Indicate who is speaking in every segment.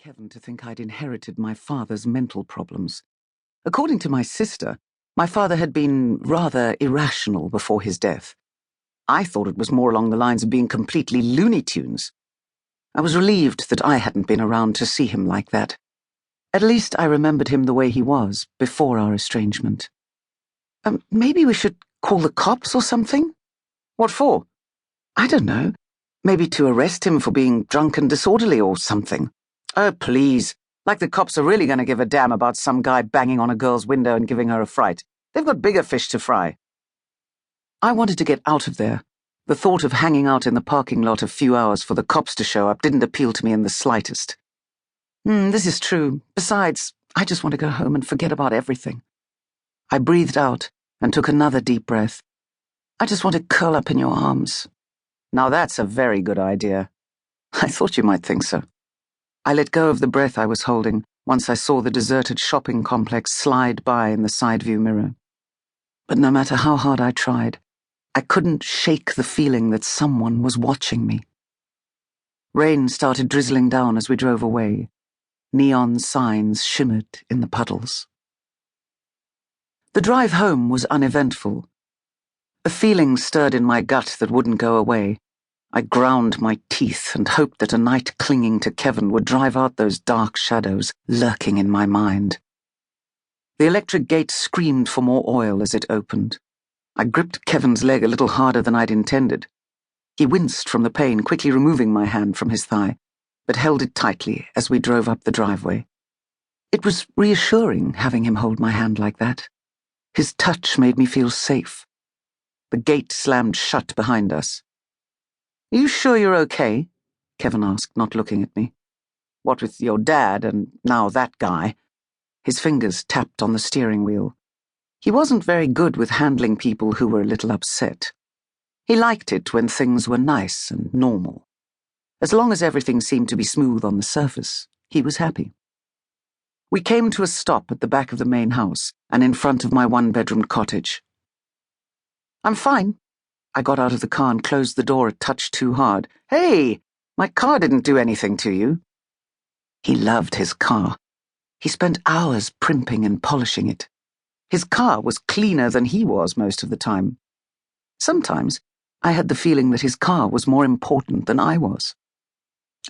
Speaker 1: Kevin to think I'd inherited my father's mental problems. According to my sister, my father had been rather irrational before his death. I thought it was more along the lines of being completely Looney Tunes. I was relieved that I hadn't been around to see him like that. At least I remembered him the way he was before our estrangement. Maybe we should call the cops or something? What for? I don't know. Maybe to arrest him for being drunk and disorderly or something. Oh, please. Like the cops are really going to give a damn about some guy banging on a girl's window and giving her a fright. They've got bigger fish to fry. I wanted to get out of there. The thought of hanging out in the parking lot a few hours for the cops to show up didn't appeal to me in the slightest. This is true. Besides, I just want to go home and forget about everything. I breathed out and took another deep breath. I just want to curl up in your arms. Now that's a very good idea. I thought you might think so. I let go of the breath I was holding once I saw the deserted shopping complex slide by in the side view mirror. But no matter how hard I tried, I couldn't shake the feeling that someone was watching me. Rain started drizzling down as we drove away. Neon signs shimmered in the puddles. The drive home was uneventful. A feeling stirred in my gut that wouldn't go away. I ground my teeth and hoped that a night clinging to Kevin would drive out those dark shadows lurking in my mind. The electric gate screamed for more oil as it opened. I gripped Kevin's leg a little harder than I'd intended. He winced from the pain, quickly removing my hand from his thigh, but held it tightly as we drove up the driveway. It was reassuring having him hold my hand like that. His touch made me feel safe. The gate slammed shut behind us. "Are you sure you're okay?" Kevin asked, not looking at me. "What with your dad and now that guy?" His fingers tapped on the steering wheel. He wasn't very good with handling people who were a little upset. He liked it when things were nice and normal. As long as everything seemed to be smooth on the surface, he was happy. We came to a stop at the back of the main house and in front of my one-bedroomed cottage. "I'm fine." I got out of the car and closed the door a touch too hard. "Hey, my car didn't do anything to you." He loved his car. He spent hours primping and polishing it. His car was cleaner than he was most of the time. Sometimes I had the feeling that his car was more important than I was.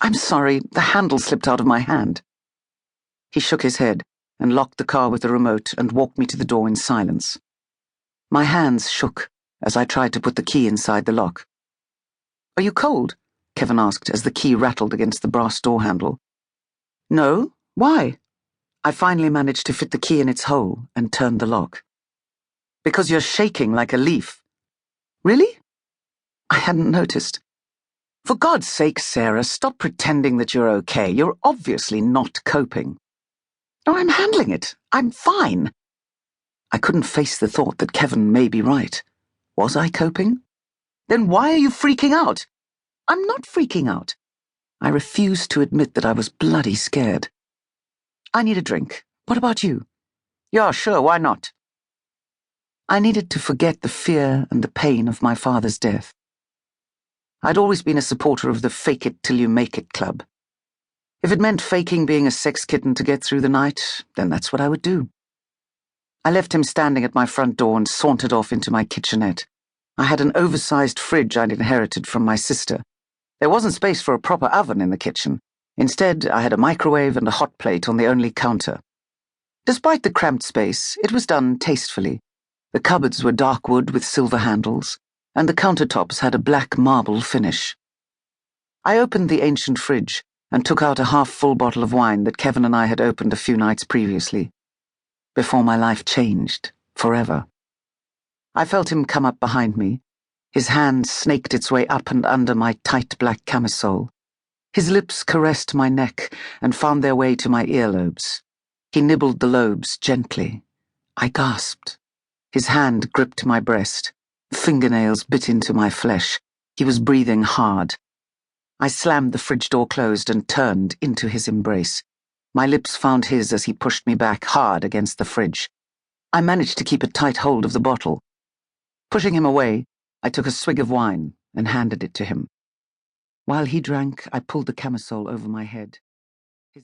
Speaker 1: "I'm sorry, the handle slipped out of my hand." He shook his head and locked the car with the remote and walked me to the door in silence. My hands shook as I tried to put the key inside the lock. "Are you cold?" Kevin asked as the key rattled against the brass door handle. "No? Why?" I finally managed to fit the key in its hole and turned the lock. "Because you're shaking like a leaf." "Really?" I hadn't noticed. "For God's sake, Sarah, stop pretending that you're okay. You're obviously not coping." "No, I'm handling it. I'm fine." I couldn't face the thought that Kevin may be right. Was I coping? Then why are you freaking out? "I'm not freaking out." I refused to admit that I was bloody scared. "I need a drink. What about you?" "Yeah, sure, why not?" I needed to forget the fear and the pain of my father's death. I'd always been a supporter of the fake it till you make it club. If it meant faking being a sex kitten to get through the night, then that's what I would do. I left him standing at my front door and sauntered off into my kitchenette. I had an oversized fridge I'd inherited from my sister. There wasn't space for a proper oven in the kitchen. Instead, I had a microwave and a hot plate on the only counter. Despite the cramped space, it was done tastefully. The cupboards were dark wood with silver handles, and the countertops had a black marble finish. I opened the ancient fridge and took out a half-full bottle of wine that Kevin and I had opened a few nights previously. Before my life changed, forever. I felt him come up behind me. His hand snaked its way up and under my tight black camisole. His lips caressed my neck and found their way to my earlobes. He nibbled the lobes gently. I gasped. His hand gripped my breast. Fingernails bit into my flesh. He was breathing hard. I slammed the fridge door closed and turned into his embrace. My lips found his as he pushed me back hard against the fridge. I managed to keep a tight hold of the bottle. Pushing him away, I took a swig of wine and handed it to him. While he drank, I pulled the camisole over my head.